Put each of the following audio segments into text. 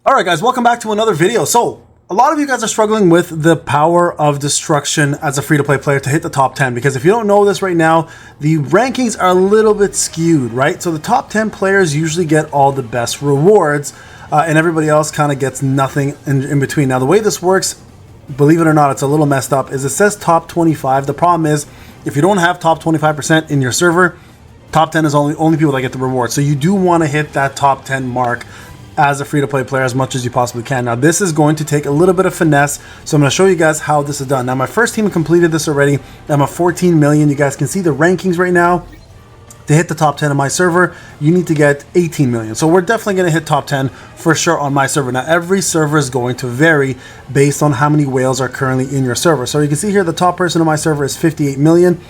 Alright guys, welcome back to another video. So, a lot of you guys are struggling with the power of destruction as a free-to-play player to hit the top 10, because if you don't know this right now, the rankings are a little bit skewed, right? So the top 10 players usually get all the best rewards, and everybody else kind of gets nothing in between. Now the way this works, believe it or not, it's a little messed up, is it says top 25. The problem is, if you don't have top 25% in your server, top 10 is only people that get the reward. So you do want to hit that top 10 mark as a free-to-play player as much as you possibly can. Now this is going to take a little bit of finesse, so I'm going to show you guys how this is done. Now my first team completed this already. I'm at 14 million. You guys can see the rankings right now. To hit the top 10 of my server, you need to get 18 million. So we're definitely going to hit top 10 for sure on my server. Now every server is going to vary based on how many whales are currently in your server. So you can see here the top person on my server is 58 million.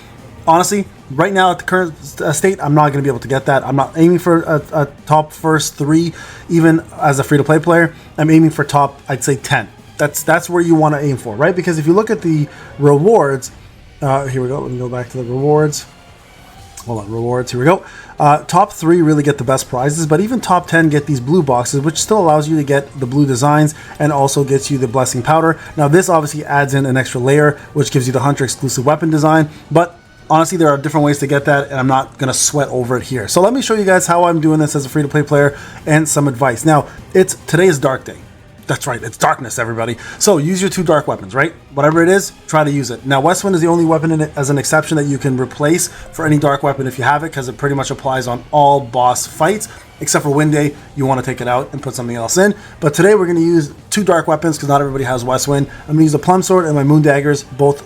Honestly, right now at the current state, I'm not going to be able to get that. I'm not aiming for a top first 3, even as a free-to-play player. I'm aiming for top, I'd say 10. That's where you want to aim for, right? Because if you look at the rewards, here we go. Let me go back to the rewards. Hold on, rewards. Here we go. Top 3 really get the best prizes, but even top 10 get these blue boxes, which still allows you to get the blue designs and also gets you the blessing powder. Now, this obviously adds in an extra layer, which gives you the hunter exclusive weapon design, but honestly, there are different ways to get that, and I'm not going to sweat over it here. So let me show you guys how I'm doing this as a free-to-play player and some advice. Now, today is dark day. That's right, it's darkness, everybody. So use your 2 dark weapons, right? Whatever it is, try to use it. Now, Westwind is the only weapon in it as an exception that you can replace for any dark weapon if you have it, because it pretty much applies on all boss fights, except for Wind Day. You want to take it out and put something else in. But today we're going to use 2 dark weapons because not everybody has Westwind. I'm going to use the Plum Sword and my Moon Daggers, both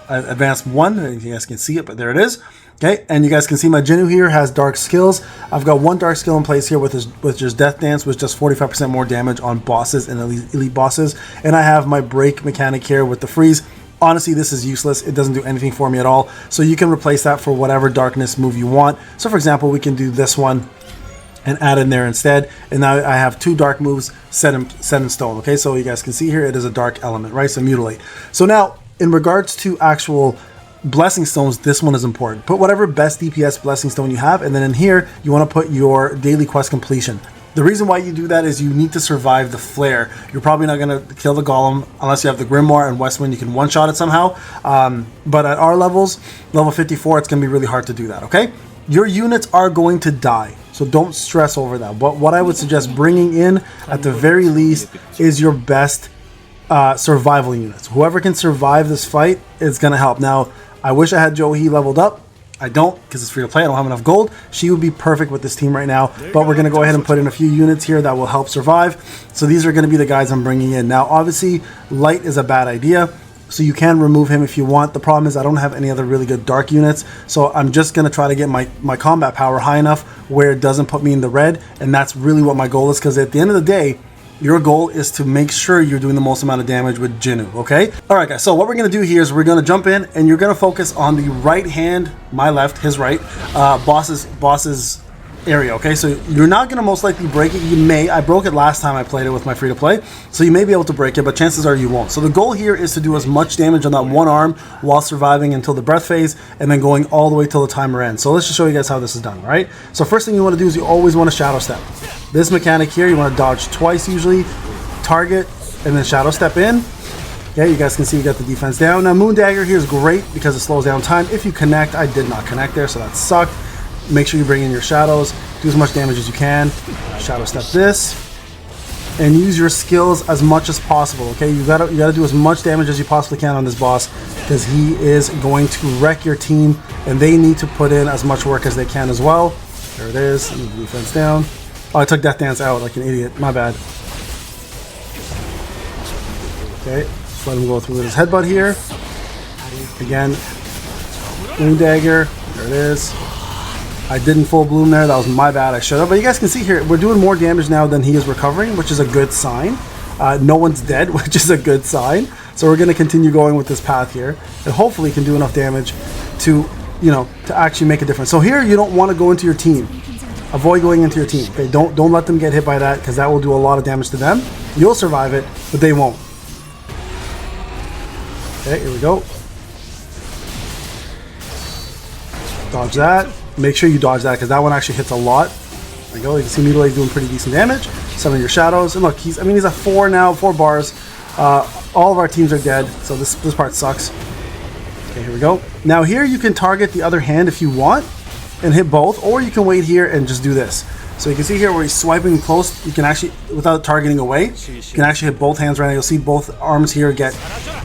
advanced 1. You guys can see it, but there it is. Okay, and you guys can see my Jinnu here has dark skills. I've got 1 dark skill in place here with just Death Dance, with just 45% more damage on bosses and elite bosses. And I have my break mechanic here with the freeze. Honestly, this is useless. It doesn't do anything for me at all. So you can replace that for whatever darkness move you want. So for example, we can do this one and add in there instead. And now I have 2 dark moves set in stone. Okay, so you guys can see here it is a dark element, right? So mutilate. So now, in regards to actual blessing stones, this one is important. Put whatever best DPS blessing stone you have, and then in here you want to put your daily quest completion. The reason why you do that is you need to survive the flare. You're probably not going to kill the golem unless you have the Grimoire and Westwind. You can one-shot it somehow, but at our levels, level 54, it's going to be really hard to do that. Okay, your units are going to die, so don't stress over that. But what I would suggest bringing in at the very least is your best survival units. Whoever can survive this fight is going to help. Now, I wish I had Johi leveled up. I don't, because it's free to play. I don't have enough gold. She would be perfect with this team right now, but we're going to go ahead and put in a few units here that will help survive. So these are going to be the guys I'm bringing in. Now, obviously, light is a bad idea, so you can remove him if you want. The problem is I don't have any other really good dark units, so I'm just going to try to get my combat power high enough where it doesn't put me in the red, and that's really what my goal is, because at the end of the day, your goal is to make sure you're doing the most amount of damage with Jinnu, okay? Alright guys, so what we're going to do here is we're going to jump in and you're going to focus on the right hand, my left, his right, boss's area, okay? So you're not going to most likely break it. You may. I broke it last time I played it with my free-to-play, so you may be able to break it, but chances are you won't. So the goal here is to do as much damage on that one arm while surviving until the breath phase, and then going all the way till the timer ends. So let's just show you guys how this is done, all right? So first thing you want to do is you always want to shadow step. This mechanic here, you want to dodge twice usually, target, and then shadow step in. Okay, you guys can see you got the defense down. Now Moon Dagger here is great because it slows down time. If you connect, I did not connect there, so that sucked. Make sure you bring in your shadows, do as much damage as you can. Shadow step this, and use your skills as much as possible. Okay, you gotta do as much damage as you possibly can on this boss, because he is going to wreck your team, and they need to put in as much work as they can as well. There it is. Move the defense down. Oh, I took Death Dance out like an idiot. My bad. Okay, just let him go through with his headbutt here. Again, Moon Dagger. There it is. I didn't full bloom there. That was my bad. I should have. But you guys can see here, we're doing more damage now than he is recovering, which is a good sign. No one's dead, which is a good sign. So we're going to continue going with this path here, and hopefully can do enough damage to, to actually make a difference. So here, you don't want to go into your team. Avoid going into your team. Okay, don't let them get hit by that, because that will do a lot of damage to them. You'll survive it, but they won't. Okay, here we go. Dodge that. Make sure you dodge that, because that one actually hits a lot. There you go. You can see Mutilate doing pretty decent damage. Summon your shadows. And look, he's at 4 now, 4 bars. All of our teams are dead, so this part sucks. Okay, here we go. Now here you can target the other hand if you want and hit both, or you can wait here and just do this. So you can see here where he's swiping close, you can actually, without targeting away, you can actually hit both hands right now. You'll see both arms here get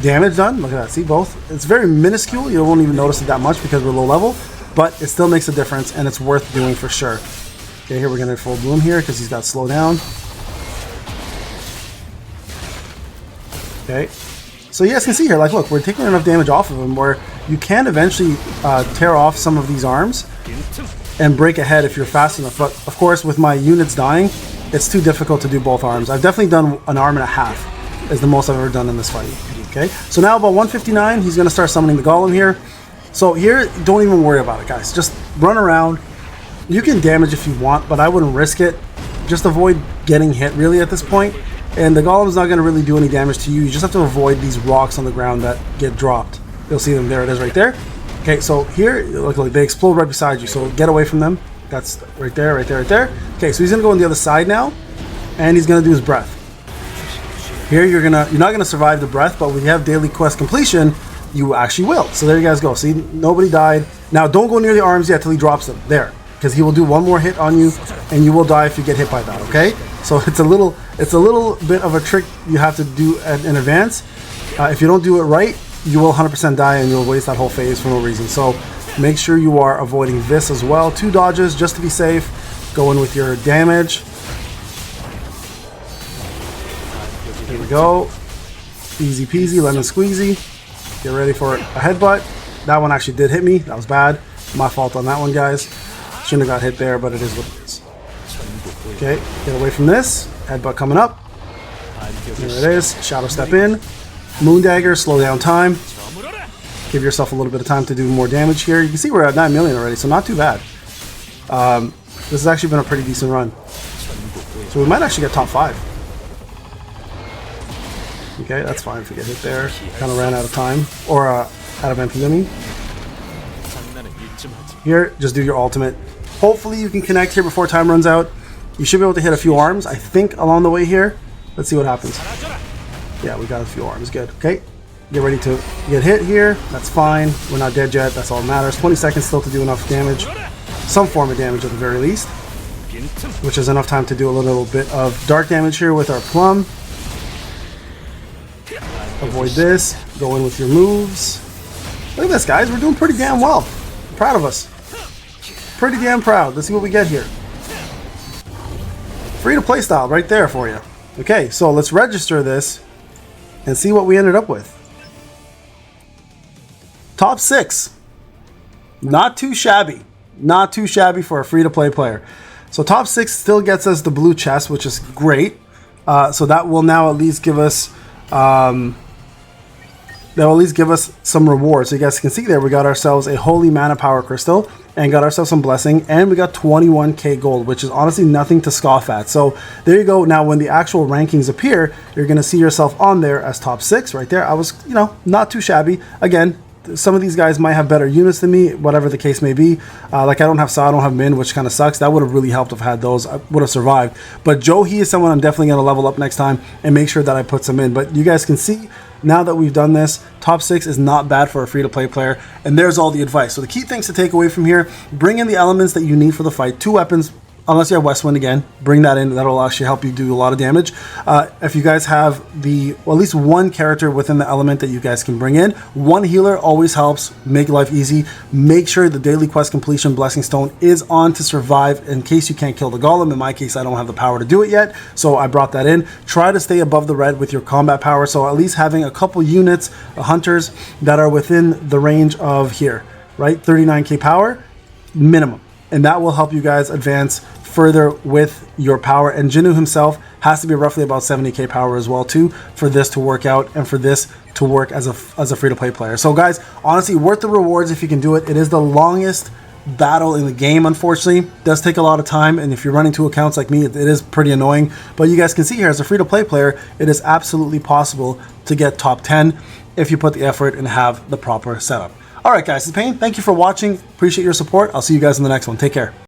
damage done. Look at that, see both? It's very minuscule, you won't even notice it that much because we're low level, but it still makes a difference and it's worth doing for sure. Okay, here we're gonna full bloom here because he's got slow down. Okay, so you guys can see here, like look, we're taking enough damage off of him where you can eventually tear off some of these arms and break ahead if you're fast enough. But of course, with my units dying, it's too difficult to do both arms. I've definitely done an arm and a half, is the most I've ever done in this fight. Okay, so now about 159, he's gonna start summoning the Golem here. So here, don't even worry about it, guys. Just run around. You can damage if you want, but I wouldn't risk it. Just avoid getting hit really at this point. And the Golem's not gonna really do any damage to you. You just have to avoid these rocks on the ground that get dropped. You'll see them, there it is right there. Okay, so here, look, they explode right beside you, so get away from them. That's right there, right there, right there. Okay, so he's gonna go on the other side now, and he's gonna do his breath. Here, you're not gonna survive the breath, but when you have daily quest completion, you actually will. So there you guys go. See, nobody died. Now, don't go near the arms yet till he drops them. There, because he will do one more hit on you, and you will die if you get hit by that. Okay, so it's a little bit of a trick you have to do in advance. If you don't do it right, you will 100% die and you'll waste that whole phase for no reason. So make sure you are avoiding this as well. 2 dodges just to be safe. Go in with your damage. Here we go. Easy peasy, lemon squeezy. Get ready for a headbutt. That one actually did hit me. That was bad. My fault on that one, guys. Shouldn't have got hit there, but it is what it is. Okay, get away from this. Headbutt coming up. There it is. Shadow step in. Moon Dagger, slow down time. Give yourself a little bit of time to do more damage here. You can see we're at 9 million already, so not too bad. This has actually been a pretty decent run. So we might actually get top 5. Okay, that's fine if we get hit there. Kind of ran out of time. Or out of MP, I mean. Here, just do your ultimate. Hopefully you can connect here before time runs out. You should be able to hit a few arms, I think, along the way here. Let's see what happens. Yeah, we got a few arms, good. Okay, get ready to get hit here. That's fine. We're not dead yet, that's all that matters. 20 seconds still to do enough damage. Some form of damage at the very least. Which is enough time to do a little bit of dark damage here with our plum. Avoid this. Go in with your moves. Look at this, guys. We're doing pretty damn well. I'm proud of us. Pretty damn proud. Let's see what we get here. Free to play style right there for you. Okay, so let's register this and see what we ended up with. Top 6. Not too shabby. Not too shabby for a free-to-play player. So top 6 still gets us the blue chest, which is great. So that will now at least give us some rewards. So you guys can see there, we got ourselves a Holy Mana Power Crystal and got ourselves some Blessing, and we got 21k gold, which is honestly nothing to scoff at. So there you go. Now when the actual rankings appear, you're going to see yourself on there as top 6 right there. I was, not too shabby. Again, some of these guys might have better units than me, whatever the case may be. Like I don't have Sa, I don't have Min, which kind of sucks. That would have really helped if I had those. I would have survived. But Joe, he is someone I'm definitely going to level up next time and make sure that I put some in. But you guys can see, now that we've done this, top 6 is not bad for a free-to-play player, and there's all the advice. So the key things to take away from here: bring in the elements that you need for the fight. 2 weapons, unless you have Westwind again, bring that in. That'll actually help you do a lot of damage. If you guys have at least 1 character within the element that you guys can bring in. 1 healer always helps make life easy. Make sure the daily quest completion Blessing Stone is on to survive in case you can't kill the Golem. In my case, I don't have the power to do it yet, so I brought that in. Try to stay above the red with your combat power, so at least having a couple units, hunters, that are within the range of here, right? 39k power minimum. And that will help you guys advance further with your power. And Jinnu himself has to be roughly about 70k power as well too, for this to work out and for this to work as a free-to-play player. So guys, honestly, worth the rewards if you can do it. It is the longest battle in the game, unfortunately. It does take a lot of time, and if you're running 2 accounts like me, it is pretty annoying. But you guys can see here, as a free-to-play player, it is absolutely possible to get top 10 if you put the effort and have the proper setup. All right, guys, it's Payne. Thank you for watching. Appreciate your support. I'll see you guys in the next one. Take care.